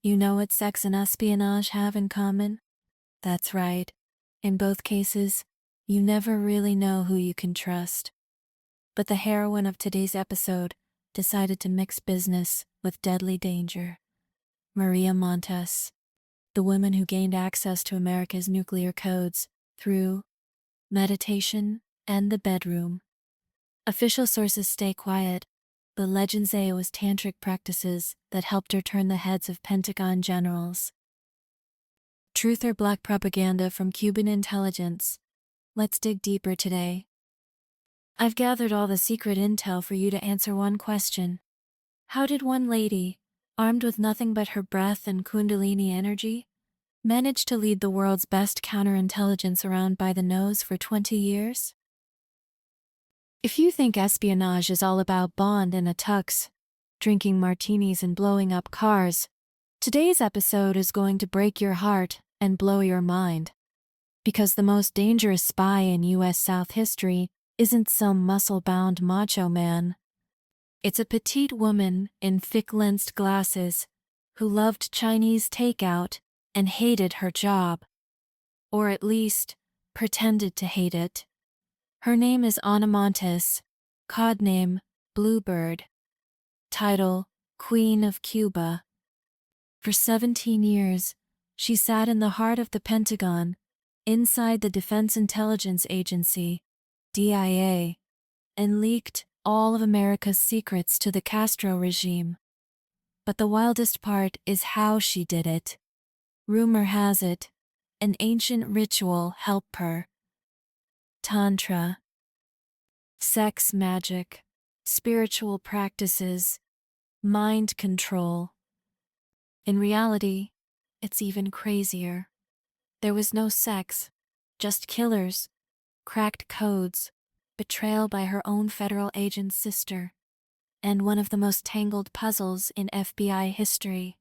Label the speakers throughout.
Speaker 1: You know what sex and espionage have in common? That's right. In both cases, you never really know who you can trust. But the heroine of today's episode decided to mix business with deadly danger. Maria Montes, the woman who gained access to America's nuclear codes through meditation and the bedroom. Official sources stay quiet, but legends say it was tantric practices that helped her turn the heads of Pentagon generals. Truth or black propaganda from Cuban intelligence? Let's dig deeper today. I've gathered all the secret intel for you to answer one question. How did one lady, armed with nothing but her breath and Kundalini energy, manage to lead the world's best counterintelligence around by the nose for 20 years? If you think espionage is all about Bond in a tux, drinking martinis and blowing up cars, today's episode is going to break your heart and blow your mind. Because the most dangerous spy in U.S. South history isn't some muscle-bound macho man. It's a petite woman in thick-lensed glasses who loved Chinese takeout and hated her job. Or at least, pretended to hate it. Her name is Ana Montes, codename Bluebird, title Queen of Cuba. For 17 years, she sat in the heart of the Pentagon, inside the Defense Intelligence Agency, DIA, and leaked all of America's secrets to the Castro regime. But the wildest part is how she did it. Rumor has it, an ancient ritual helped her. Tantra. Sex magic, spiritual practices, mind control. In reality, it's even crazier. There was no sex, just killers, cracked codes, betrayal by her own federal agent's sister, and one of the most tangled puzzles in FBI history.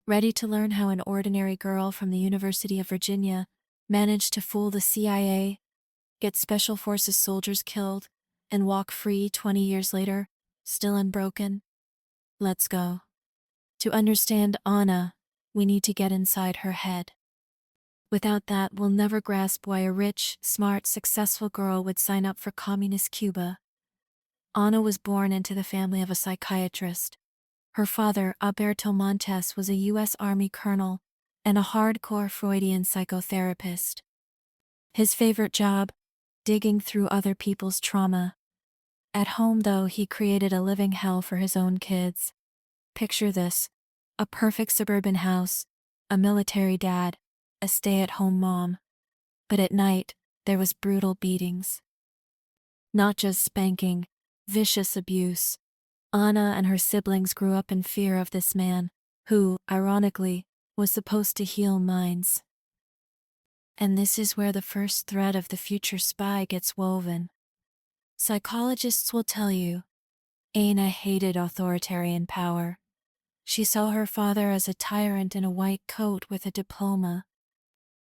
Speaker 1: Ready to learn how an ordinary girl from the University of Virginia managed to fool the CIA, get Special Forces soldiers killed, and walk free 20 years later, still unbroken? Let's go. To understand Ana, we need to get inside her head. Without that, we'll never grasp why a rich, smart, successful girl would sign up for communist Cuba. Ana was born into the family of a psychiatrist. Her father, Alberto Montes, was a U.S. Army colonel and a hardcore Freudian psychotherapist. His favorite job? Digging through other people's trauma. At home, though, he created a living hell for his own kids. Picture this: a perfect suburban house, a military dad, a stay-at-home mom. But at night, there was brutal beatings. Not just spanking, vicious abuse. Ana and her siblings grew up in fear of this man, who, ironically, was supposed to heal minds. And this is where the first thread of the future spy gets woven. Psychologists will tell you, Ana hated authoritarian power. She saw her father as a tyrant in a white coat with a diploma.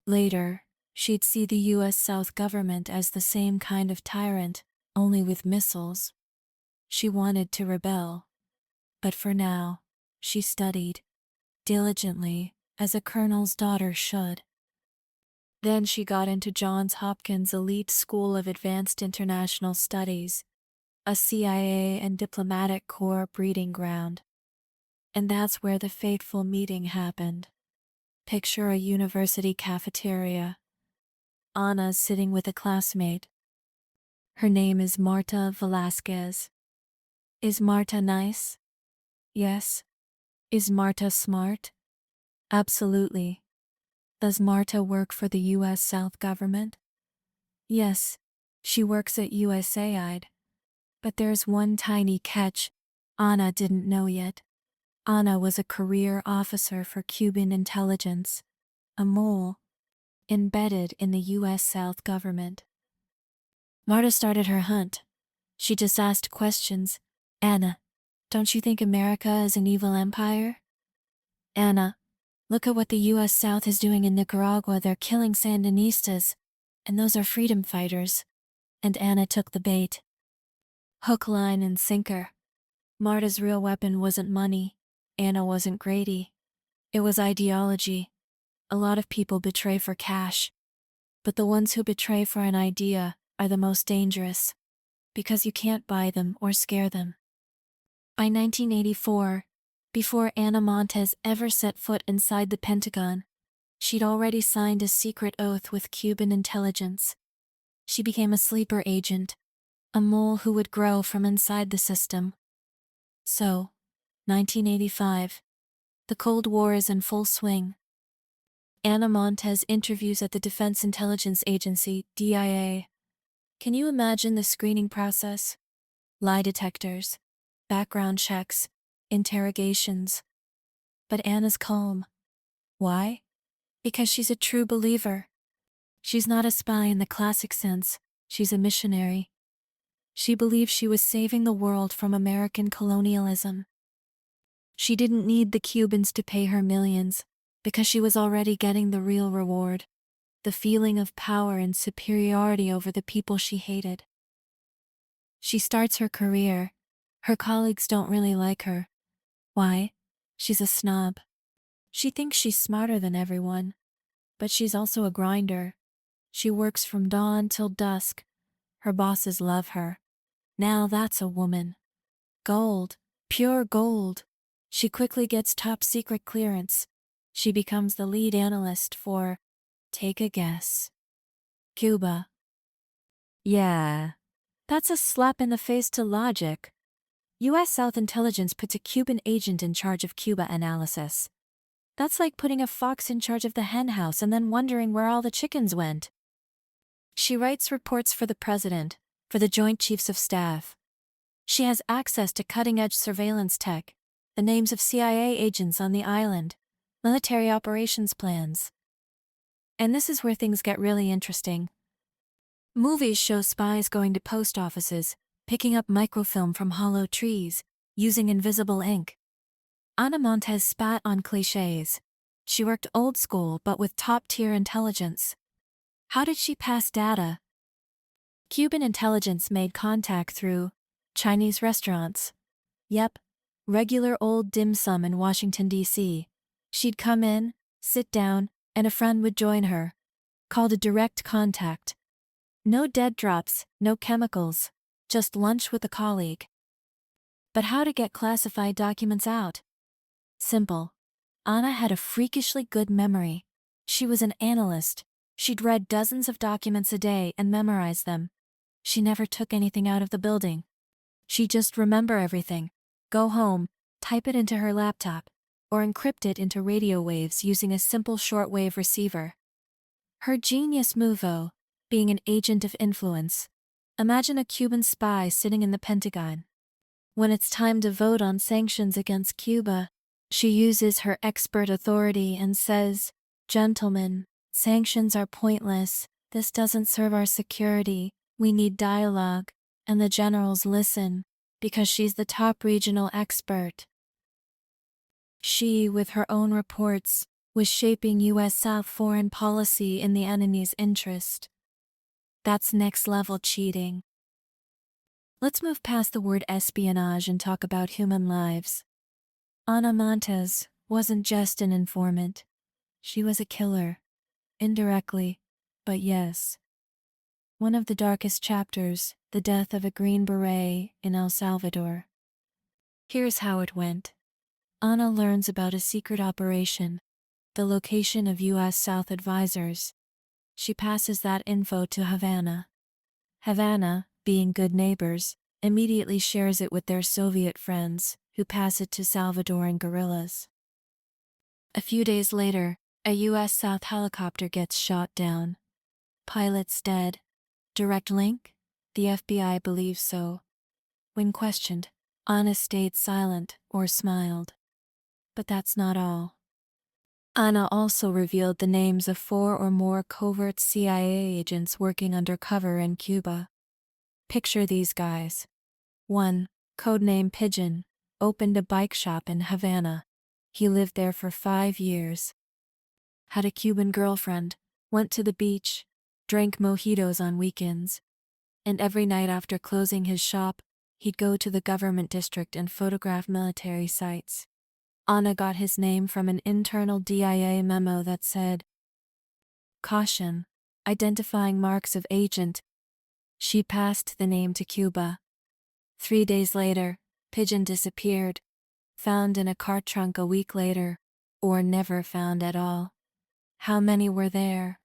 Speaker 1: Later, she'd see the U.S. South government as the same kind of tyrant, only with missiles. She wanted to rebel. But for now, she studied, diligently, as a colonel's daughter should. Then she got into Johns Hopkins' elite School of Advanced International Studies, a CIA and diplomatic corps breeding ground. And that's where the fateful meeting happened. Picture a university cafeteria. Ana's sitting with a classmate. Her name is Marta Velasquez. Is Marta nice? Yes. Is Marta smart? Absolutely. Does Marta work for the U.S. South government? Yes, she works at USAID. But there's one tiny catch Ana didn't know yet. Ana was a career officer for Cuban intelligence, a mole, embedded in the U.S. South government. Marta started her hunt. She just asked questions. Ana, don't you think America is an evil empire? Ana, look at what the U.S. South is doing in Nicaragua. They're killing Sandinistas, and those are freedom fighters. And Ana took the bait. Hook, line, and sinker. Marta's real weapon wasn't money. Ana wasn't Grady. It was ideology. A lot of people betray for cash, but the ones who betray for an idea are the most dangerous, because you can't buy them or scare them. By 1984, before Ana Montes ever set foot inside the Pentagon, she'd already signed a secret oath with Cuban intelligence. She became a sleeper agent, a mole who would grow from inside the system. So, 1985, the Cold War is in full swing. Ana Montes interviews at the Defense Intelligence Agency, DIA. Can you imagine the screening process? Lie detectors, background checks, interrogations. But Anna's calm. Why? Because she's a true believer. She's not a spy in the classic sense, she's a missionary. She believed she was saving the world from American colonialism. She didn't need the Cubans to pay her millions, because she was already getting the real reward, the feeling of power and superiority over the people she hated. She starts her career. Her colleagues don't really like her. Why? She's a snob. She thinks she's smarter than everyone, but she's also a grinder. She works from dawn till dusk. Her bosses love her. Now that's a woman. Gold, pure gold. She quickly gets top secret clearance. She becomes the lead analyst for, take a guess, Cuba. Yeah, that's a slap in the face to logic. U.S. South Intelligence puts a Cuban agent in charge of Cuba analysis. That's like putting a fox in charge of the henhouse and then wondering where all the chickens went. She writes reports for the president, for the Joint Chiefs of Staff. She has access to cutting-edge surveillance tech, the names of CIA agents on the island, military operations plans. And this is where things get really interesting. Movies show spies going to post offices, picking up microfilm from hollow trees, using invisible ink. Ana Montes spat on cliches. She worked old school but with top-tier intelligence. How did she pass data? Cuban intelligence made contact through Chinese restaurants. Yep, regular old dim sum in Washington, D.C. She'd come in, sit down, and a friend would join her. Called a direct contact. No dead drops, no chemicals, just lunch with a colleague. But how to get classified documents out? Simple. Ana had a freakishly good memory. She was an analyst. She'd read dozens of documents a day and memorized them. She never took anything out of the building. She'd just remember everything, go home, type it into her laptop, or encrypt it into radio waves using a simple shortwave receiver. Her genius move, though, being an agent of influence. Imagine a Cuban spy sitting in the Pentagon. When it's time to vote on sanctions against Cuba, she uses her expert authority and says, "Gentlemen, sanctions are pointless. This doesn't serve our security. We need dialogue." And the generals listen, because she's the top regional expert. She, with her own reports, was shaping U.S. South foreign policy in the enemy's interest. That's next-level cheating. Let's move past the word espionage and talk about human lives. Ana Montes wasn't just an informant. She was a killer. Indirectly, but yes. One of the darkest chapters, the death of a Green Beret in El Salvador. Here's how it went. Ana learns about a secret operation, the location of U.S. South advisors. She passes that info to Havana. Havana, being good neighbors, immediately shares it with their Soviet friends, who pass it to Salvadoran guerrillas. A few days later, a U.S. South helicopter gets shot down. Pilot's dead. Direct link? The FBI believes so. When questioned, Ana stayed silent or smiled. But that's not all. Ana also revealed the names of 4 or more covert CIA agents working undercover in Cuba. Picture these guys. 1. Codename Pigeon, opened a bike shop in Havana. He lived there for 5 years. Had a Cuban girlfriend, went to the beach, drank mojitos on weekends. And every night after closing his shop, he'd go to the government district and photograph military sites. Ana got his name from an internal DIA memo that said, "Caution, identifying marks of agent." She passed the name to Cuba. 3 days later, Pigeon disappeared, found in a car trunk a week later, or never found at all. How many were there?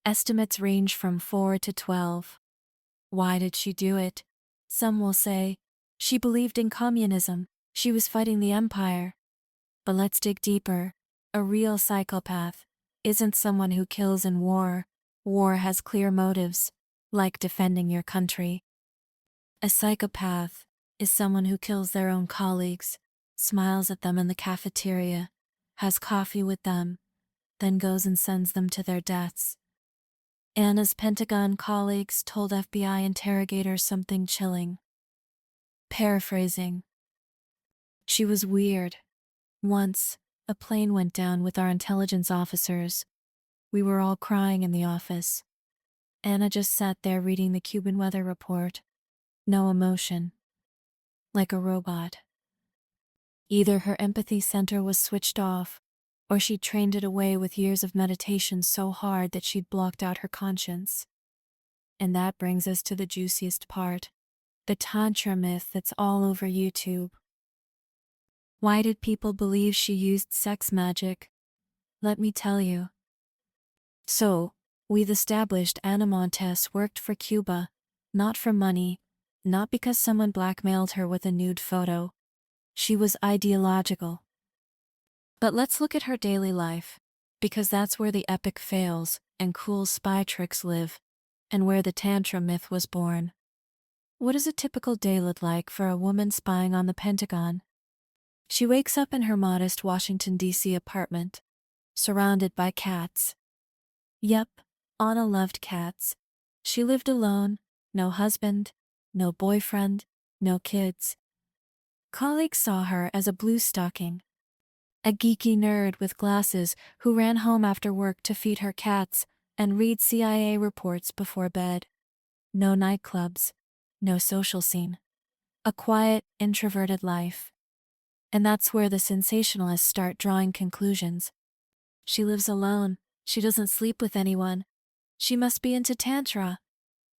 Speaker 1: Estimates range from 4 to 12. Why did she do it? Some will say, she believed in communism, she was fighting the empire. But let's dig deeper. A real psychopath isn't someone who kills in war. War has clear motives, like defending your country. A psychopath is someone who kills their own colleagues, smiles at them in the cafeteria, has coffee with them, then goes and sends them to their deaths. Anna's Pentagon colleagues told FBI interrogators something chilling. Paraphrasing, she was weird. Once, a plane went down with our intelligence officers. We were all crying in the office. Anna just sat there reading the Cuban weather report. No emotion. Like a robot. Either her empathy center was switched off, or she'd trained it away with years of meditation so hard that she'd blocked out her conscience. And that brings us to the juiciest part. The Tantra myth that's all over YouTube. Why did people believe she used sex magic? Let me tell you. So, we've established Ana Montes worked for Cuba, not for money, not because someone blackmailed her with a nude photo. She was ideological. But let's look at her daily life, because that's where the epic fails and cool spy tricks live, and where the Tantra myth was born. What does a typical day look like for a woman spying on the Pentagon? She wakes up in her modest Washington, D.C. apartment, surrounded by cats. Yep, Ana loved cats. She lived alone, no husband, no boyfriend, no kids. Colleagues saw her as a blue stocking, a geeky nerd with glasses who ran home after work to feed her cats and read CIA reports before bed. No nightclubs, no social scene. A quiet, introverted life. And that's where the sensationalists start drawing conclusions. She lives alone. She doesn't sleep with anyone. She must be into Tantra.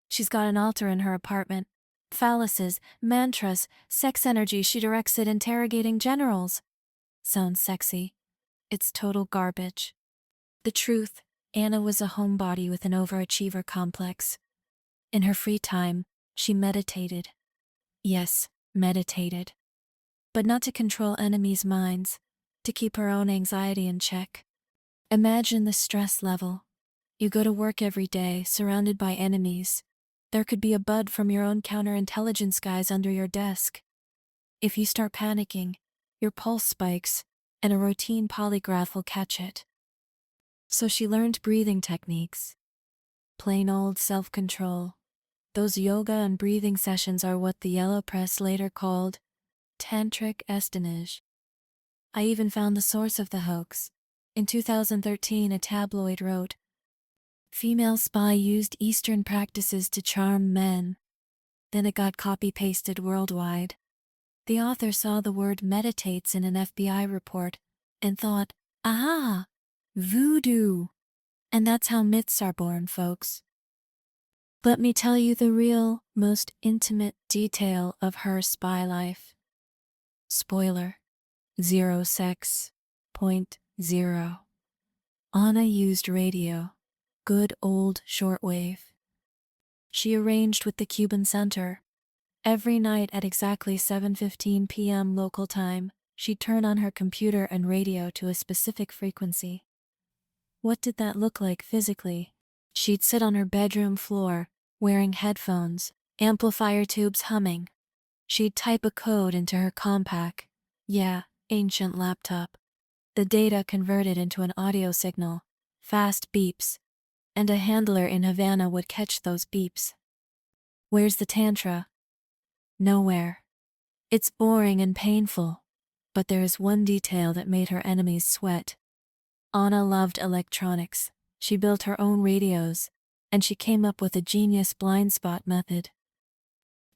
Speaker 1: She's got an altar in her apartment. Phalluses, mantras, sex energy, she directs at interrogating generals. Sounds sexy. It's total garbage. The truth, Ana was a homebody with an overachiever complex. In her free time, she meditated. Yes, meditated. But not to control enemies' minds, to keep her own anxiety in check. Imagine the stress level. You go to work every day, surrounded by enemies. There could be a bud from your own counterintelligence guys under your desk. If you start panicking, your pulse spikes, and a routine polygraph will catch it. So she learned breathing techniques. Plain old self-control. Those yoga and breathing sessions are what the yellow press later called tantric espionage. I even found the source of the hoax. In 2013, a tabloid wrote, "Female spy used Eastern practices to charm men." Then it got copy-pasted worldwide. The author saw the word meditates in an FBI report and thought, aha, voodoo. And that's how myths are born, folks. Let me tell you the real, most intimate detail of her spy life. Spoiler, 0 sex, 0.0. Ana used radio, good old shortwave. She arranged with the Cuban Center. Every night at exactly 7:15 p.m. local time, she'd turn on her computer and radio to a specific frequency. What did that look like physically? She'd sit on her bedroom floor, wearing headphones, amplifier tubes humming. She'd type a code into her Compaq, ancient laptop. The data converted into an audio signal, fast beeps, and a handler in Havana would catch those beeps. Where's the Tantra? Nowhere. It's boring and painful, but there is one detail that made her enemies sweat. Ana loved electronics. She built her own radios, and she came up with a genius blind spot method.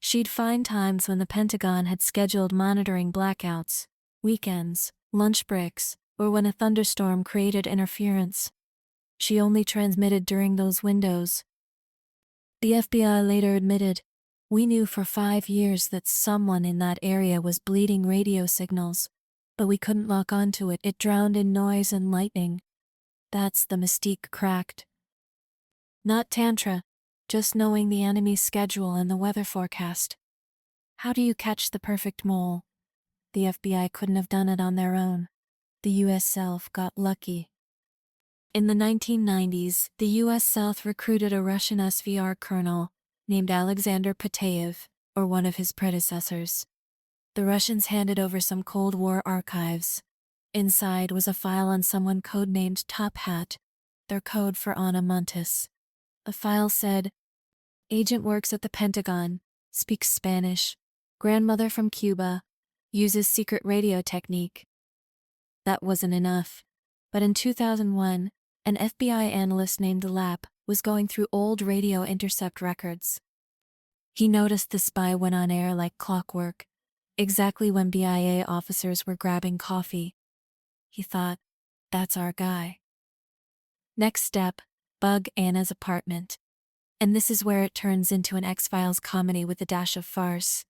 Speaker 1: She'd find times when the Pentagon had scheduled monitoring blackouts, weekends, lunch breaks, or when a thunderstorm created interference. She only transmitted during those windows. The FBI later admitted, "We knew for 5 years that someone in that area was bleeding radio signals, but we couldn't lock onto it. It drowned in noise and lightning. That's the mystique cracked." Not Tantra, just knowing the enemy's schedule and the weather forecast. How do you catch the perfect mole? The FBI couldn't have done it on their own. The US South got lucky. In the 1990s, the US South recruited a Russian SVR colonel named Alexander Pateyev, or one of his predecessors. The Russians handed over some Cold War archives. Inside was a file on someone codenamed Top Hat, their code for Ana Montes. The file said, "Agent works at the Pentagon, speaks Spanish, grandmother from Cuba, uses secret radio technique." That wasn't enough. But in 2001, an FBI analyst named Lapp was going through old radio intercept records. He noticed the spy went on air like clockwork, exactly when BIA officers were grabbing coffee. He thought, that's our guy. Next step, bug Anna's apartment. And this is where it turns into an X-Files comedy with a dash of farce.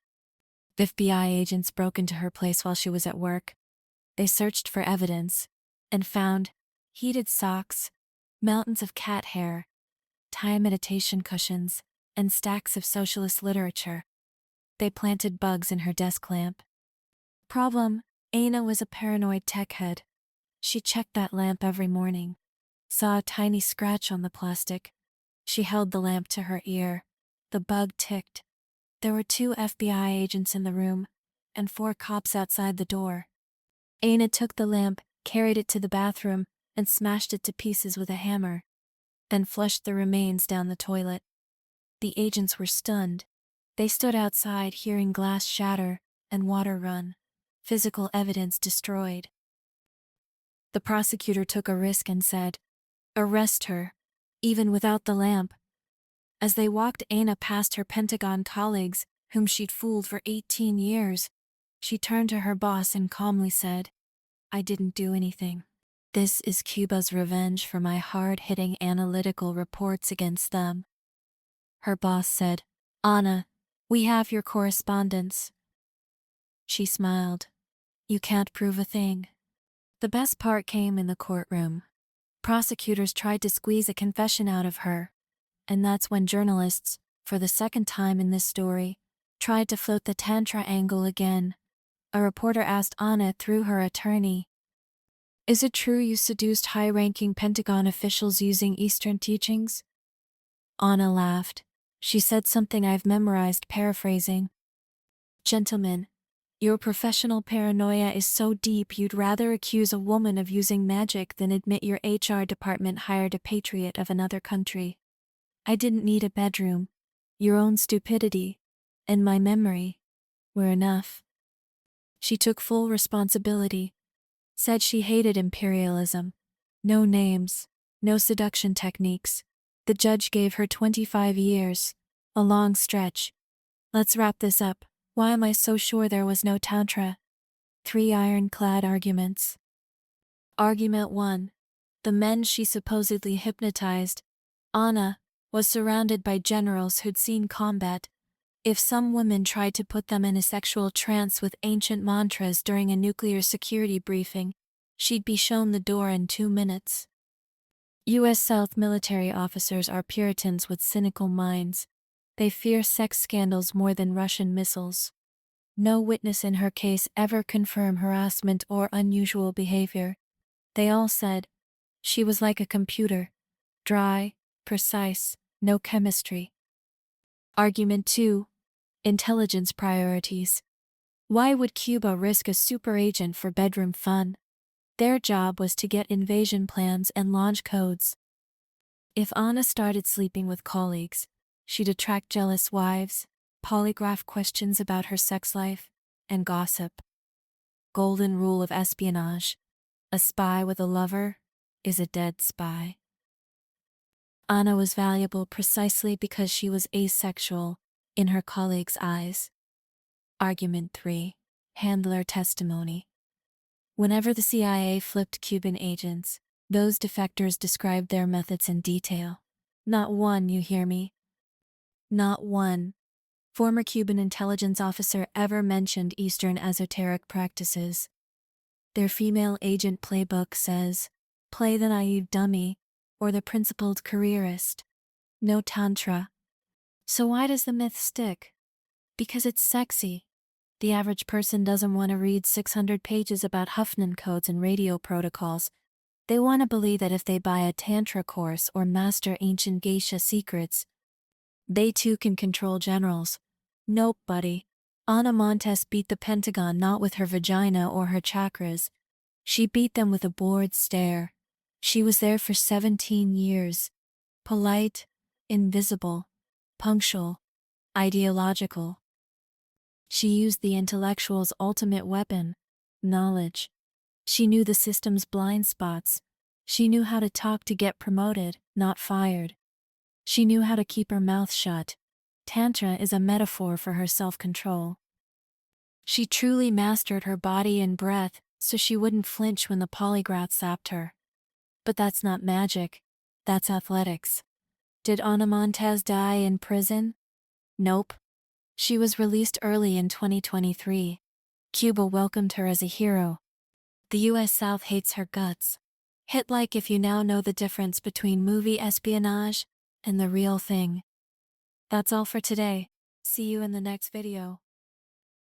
Speaker 1: FBI agents broke into her place while she was at work. They searched for evidence and found heated socks, mountains of cat hair, Thai meditation cushions, and stacks of socialist literature. They planted bugs in her desk lamp. Problem: Ana was a paranoid tech head. She checked that lamp every morning, saw a tiny scratch on the plastic. She held the lamp to her ear. The bug ticked. There were 2 FBI agents in the room, and 4 cops outside the door. Ana took the lamp, carried it to the bathroom, and smashed it to pieces with a hammer, then flushed the remains down the toilet. The agents were stunned. They stood outside, hearing glass shatter and water run, physical evidence destroyed. The prosecutor took a risk and said, "Arrest her, even without the lamp." As they walked Ana past her Pentagon colleagues, whom she'd fooled for 18 years, she turned to her boss and calmly said, "I didn't do anything. This is Cuba's revenge for my hard-hitting analytical reports against them." Her boss said, "Ana, we have your correspondence." She smiled. "You can't prove a thing." The best part came in the courtroom. Prosecutors tried to squeeze a confession out of her, and that's when journalists, for the second time in this story, tried to float the Tantra angle again. A reporter asked Ana through her attorney, "Is it true you seduced high-ranking Pentagon officials using Eastern teachings?" Ana laughed. She said something I've memorized, paraphrasing. "Gentlemen, your professional paranoia is so deep you'd rather accuse a woman of using magic than admit your HR department hired a patriot of another country. I didn't need a bedroom. Your own stupidity and my memory were enough." She took full responsibility, said she hated imperialism. No names, no seduction techniques. The judge gave her 25 years, a long stretch. Let's wrap this up. Why am I so sure there was no Tantra? 3 ironclad arguments. Argument 1. The men she supposedly hypnotized, Ana, was surrounded by generals who'd seen combat. If some women tried to put them in a sexual trance with ancient mantras during a nuclear security briefing, she'd be shown the door in 2 minutes. US South military officers are Puritans with cynical minds. They fear sex scandals more than Russian missiles. No witness in her case ever confirmed harassment or unusual behavior. They all said, she was like a computer, dry, precise, no chemistry. Argument 2. Intelligence priorities. Why would Cuba risk a super agent for bedroom fun? Their job was to get invasion plans and launch codes. If Ana started sleeping with colleagues, she'd attract jealous wives, polygraph questions about her sex life, and gossip. Golden rule of espionage: a spy with a lover is a dead spy. Ana was valuable precisely because she was asexual in her colleagues' eyes. Argument 3. Handler testimony. Whenever the CIA flipped Cuban agents, those defectors described their methods in detail. Not one, you hear me? Not one former Cuban intelligence officer ever mentioned Eastern esoteric practices. Their female agent playbook says, play the naive dummy, or the principled careerist. No tantra. So why does the myth stick? Because it's sexy. The average person doesn't want to read 600 pages about Huffman codes and radio protocols. They want to believe that if they buy a tantra course or master ancient geisha secrets, they too can control generals. Nope, buddy. Ana Montes beat the Pentagon not with her vagina or her chakras. She beat them with a bored stare. She was there for 17 years. Polite, invisible, punctual, ideological. She used the intellectual's ultimate weapon, knowledge. She knew the system's blind spots. She knew how to talk to get promoted, not fired. She knew how to keep her mouth shut. Tantra is a metaphor for her self-control. She truly mastered her body and breath so she wouldn't flinch when the polygraph zapped her. But that's not magic. That's athletics. Did Ana Montes die in prison? Nope. She was released early in 2023. Cuba welcomed her as a hero. The US South hates her guts. Hit like if you now know the difference between movie espionage and the real thing. That's all for today. See you in the next video.